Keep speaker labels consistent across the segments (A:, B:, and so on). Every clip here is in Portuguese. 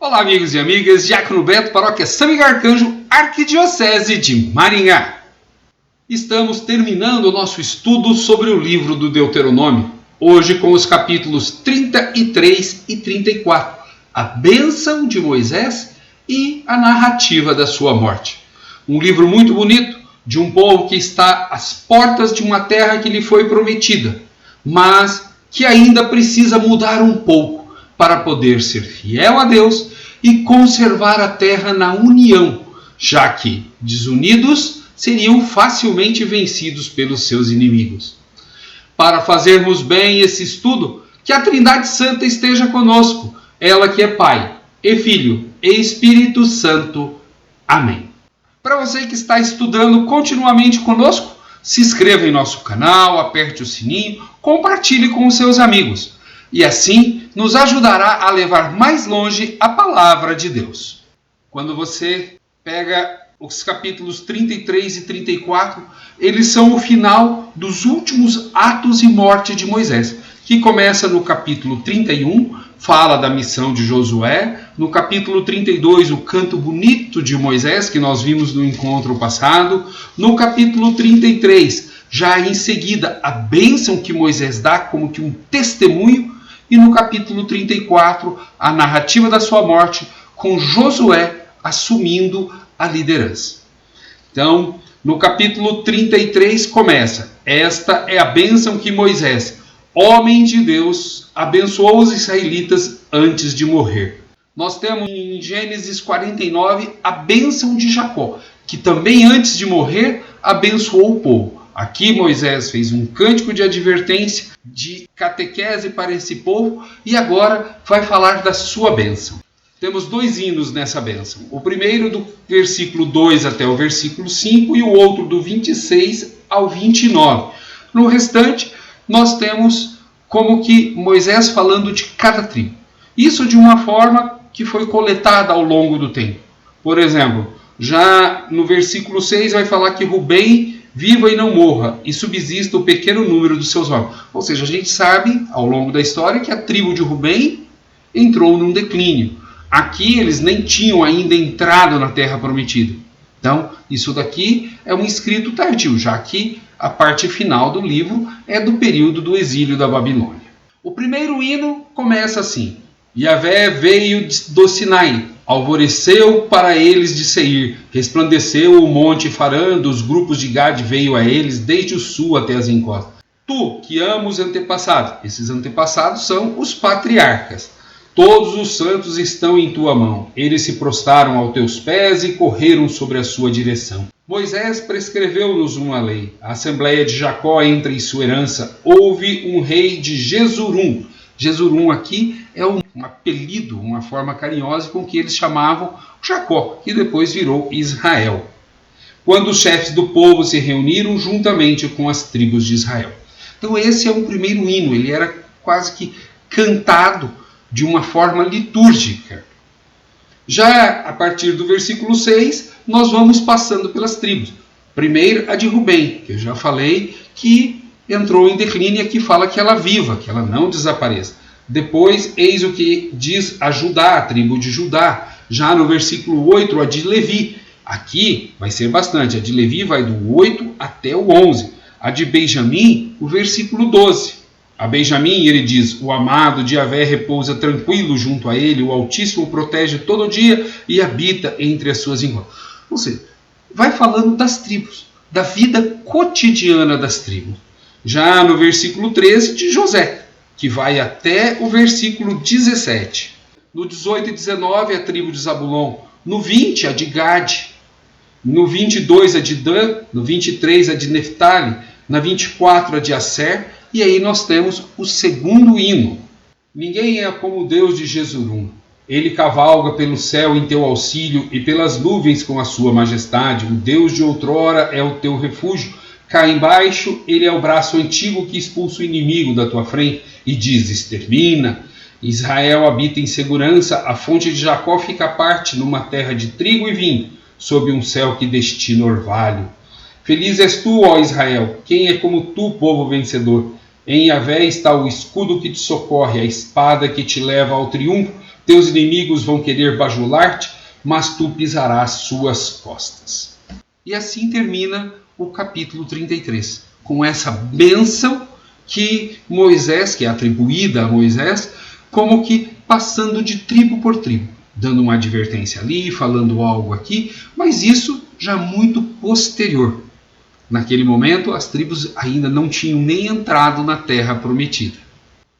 A: Olá, amigos e amigas, Diácono Beto, Paróquia São Miguel Arcanjo, Arquidiocese de Maringá. Estamos terminando o nosso estudo sobre o livro do Deuteronômio, hoje com os capítulos 33 e 34, a bênção de Moisés e a narrativa da sua morte. Um livro muito bonito, de um povo que está às portas de uma terra que lhe foi prometida, mas que ainda precisa mudar um pouco para poder ser fiel a Deus e conservar a terra na união, já que, desunidos, seriam facilmente vencidos pelos seus inimigos. Para fazermos bem esse estudo, que a Trindade Santa esteja conosco, ela que é Pai, e Filho, e Espírito Santo. Amém. Para você que está estudando continuamente conosco, se inscreva em nosso canal, aperte o sininho, compartilhe com os seus amigos. E assim nos ajudará a levar mais longe a palavra de Deus. Quando você pega os capítulos 33 e 34, eles são o final dos últimos atos e morte de Moisés, que começa no capítulo 31, fala da missão de Josué, no capítulo 32, o canto bonito de Moisés, que nós vimos no encontro passado, no capítulo 33, já em seguida, a bênção que Moisés dá como que um testemunho, e no capítulo 34, a narrativa da sua morte, com Josué assumindo a liderança. Então, no capítulo 33 começa: esta é a bênção que Moisés, homem de Deus, abençoou os israelitas antes de morrer. Nós temos em Gênesis 49 a bênção de Jacó, que também antes de morrer abençoou o povo. Aqui Moisés fez um cântico de advertência, de catequese para esse povo, e agora vai falar da sua bênção. Temos dois hinos nessa bênção. O primeiro do versículo 2 até o versículo 5 e o outro do 26 ao 29. No restante, nós temos como que Moisés falando de cada tribo. Isso de uma forma que foi coletada ao longo do tempo. Por exemplo, já no versículo 6 vai falar que Rubem viva e não morra, e subsista o pequeno número dos seus homens. Ou seja, a gente sabe, ao longo da história, que a tribo de Rubem entrou num declínio. Aqui eles nem tinham ainda entrado na terra prometida. Então, isso daqui é um escrito tardio, já que a parte final do livro é do período do exílio da Babilônia. O primeiro hino começa assim: Yahvé veio do Sinai, alvoreceu para eles de Seir, resplandeceu o monte Farã, dos grupos de Gade veio a eles, desde o sul até as encostas. Tu, que ama os antepassados, esses antepassados são os patriarcas. Todos os santos estão em tua mão, eles se prostraram aos teus pés e correram sobre a sua direção. Moisés prescreveu-nos uma lei, a Assembleia de Jacó entra em sua herança, houve um rei de Jesurum. Jesurum aqui é um apelido, uma forma carinhosa com que eles chamavam Jacó, que depois virou Israel. Quando os chefes do povo se reuniram juntamente com as tribos de Israel. Então esse é um primeiro hino, ele era quase que cantado de uma forma litúrgica. Já a partir do versículo 6, nós vamos passando pelas tribos. Primeiro a de Rubem, que eu já falei que entrou em declínio, e aqui fala que ela viva, que ela não desapareça. Depois, eis o que diz a Judá, a tribo de Judá. Já no versículo 8, a de Levi. Aqui vai ser bastante. A de Levi vai do 8 até o 11. A de Benjamim, o versículo 12. A Benjamim, ele diz: o amado de Yahvé repousa tranquilo junto a ele, o Altíssimo protege todo dia e habita entre as suas encostas. Ou seja, vai falando das tribos, da vida cotidiana das tribos. Já no versículo 13, de José, que vai até o versículo 17. No 18 e 19, a tribo de Zabulon. No 20, a de Gade. No 22, a de Dan. No 23, a de Neftali. Na 24, a de Asser. E aí nós temos o segundo hino. Ninguém é como o Deus de Jesurum. Ele cavalga pelo céu em teu auxílio e pelas nuvens com a sua majestade. O Deus de outrora é o teu refúgio. Cá embaixo, ele é o braço antigo que expulsa o inimigo da tua frente e diz: extermina. Israel habita em segurança, a fonte de Jacó fica à parte numa terra de trigo e vinho, sob um céu que destina orvalho. Feliz és tu, ó Israel, quem é como tu, povo vencedor? Em Yahvé está o escudo que te socorre, a espada que te leva ao triunfo, Teus inimigos vão querer bajular-te, mas tu pisarás suas costas. E assim termina o capítulo 33, com essa bênção que Moisés, que é atribuída a Moisés, como que passando de tribo por tribo, dando uma advertência ali, falando algo aqui, mas isso já muito posterior. Naquele momento, as tribos ainda não tinham nem entrado na terra prometida.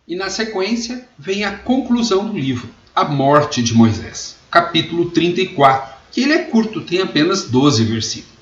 A: E na sequência, vem a conclusão do livro, a morte de Moisés, capítulo 34, que ele é curto, tem apenas 12 versículos.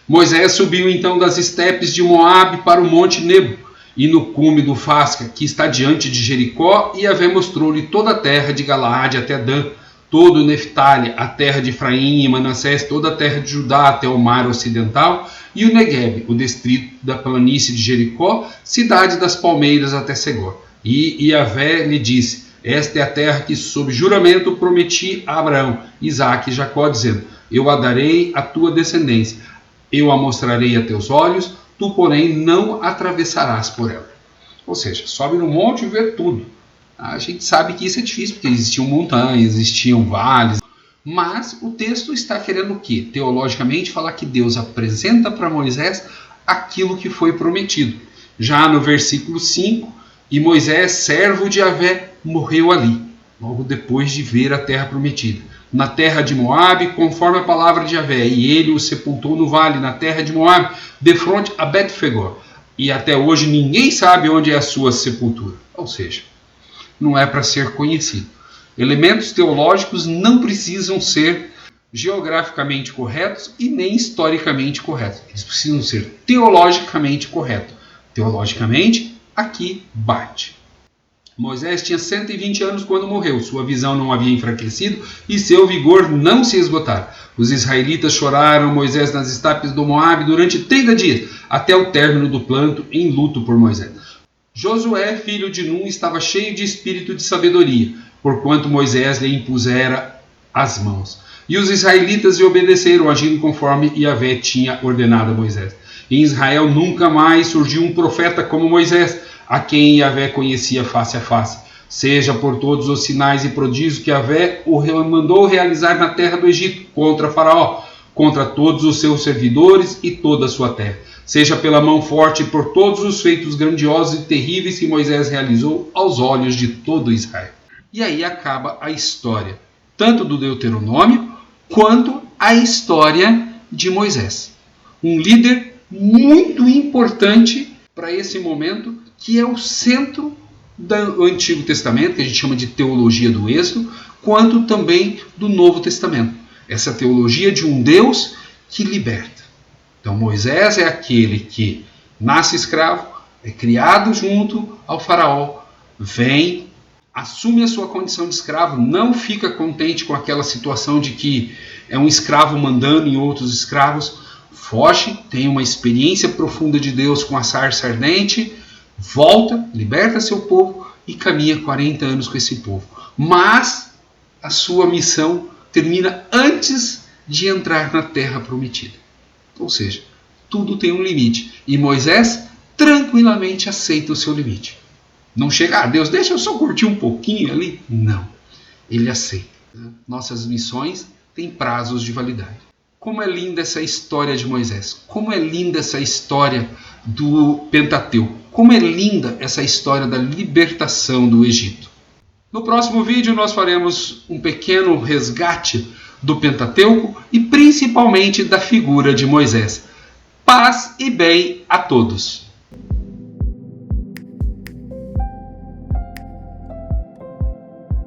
A: Moisés subiu então das estepes de Moabe para o monte Nebo, e no cume do Fasca, que está diante de Jericó, Yahvé mostrou-lhe toda a terra de Galaade até Dan, todo o Neftali, a terra de Efraim e Manassés, toda a terra de Judá até o mar ocidental, e o Neguebe, o distrito da planície de Jericó, cidade das palmeiras até Segor. E Yahvé lhe disse: esta é a terra que sob juramento prometi a Abraão, Isaque e Jacó, dizendo: eu a darei à tua descendência, eu a mostrarei a teus olhos, tu porém não atravessarás por ela. Ou seja, sobe no monte e vê tudo. A gente sabe que isso é difícil, porque existiam montanhas, existiam vales, mas o texto está querendo o quê? Teologicamente falar que Deus apresenta para Moisés aquilo que foi prometido. Já no versículo 5, e Moisés, servo de Yahvé, morreu ali, logo depois de ver a terra prometida, na terra de Moabe, conforme a palavra de Yahvé, e ele o sepultou no vale, na terra de Moabe, defronte a Bet-fegor, e até hoje ninguém sabe onde é a sua sepultura. Ou seja, não é para ser conhecido. Elementos teológicos não precisam ser geograficamente corretos e nem historicamente corretos. Eles precisam ser teologicamente corretos. Teologicamente, aqui bate. Moisés tinha 120 anos quando morreu, sua visão não havia enfraquecido e seu vigor não se esgotara. Os israelitas choraram Moisés nas estepes do Moabe durante 30 dias, até o término do planto, em luto por Moisés. Josué, filho de Nun, estava cheio de espírito de sabedoria, porquanto Moisés lhe impusera as mãos. E os israelitas lhe obedeceram, agindo conforme Yahvé tinha ordenado a Moisés. Em Israel nunca mais surgiu um profeta como Moisés, a quem Yahvé conhecia face a face, seja por todos os sinais e prodígios que Yahvé o mandou realizar na terra do Egito, contra Faraó, contra todos os seus servidores e toda a sua terra, seja pela mão forte e por todos os feitos grandiosos e terríveis que Moisés realizou aos olhos de todo Israel. E aí acaba a história, tanto do Deuteronômio, quanto a história de Moisés. Um líder muito importante para esse momento, que é o centro do Antigo Testamento, que a gente chama de teologia do Êxodo, quanto também do Novo Testamento. Essa teologia de um Deus que liberta. Então Moisés é aquele que nasce escravo, é criado junto ao faraó, vem, assume a sua condição de escravo, não fica contente com aquela situação de que é um escravo mandando em outros escravos, foge, tem uma experiência profunda de Deus com a sarça ardente, volta, liberta seu povo e caminha 40 anos com esse povo. Mas a sua missão termina antes de entrar na terra prometida. Ou seja, tudo tem um limite. E Moisés tranquilamente aceita o seu limite. Não chega, Deus, deixa eu só curtir um pouquinho ali. Não, ele aceita. Nossas missões têm prazos de validade. Como é linda essa história de Moisés. Como é linda essa história do Pentateuco. Como é linda essa história da libertação do Egito. No próximo vídeo nós faremos um pequeno resgate do Pentateuco e principalmente da figura de Moisés. Paz e bem a todos!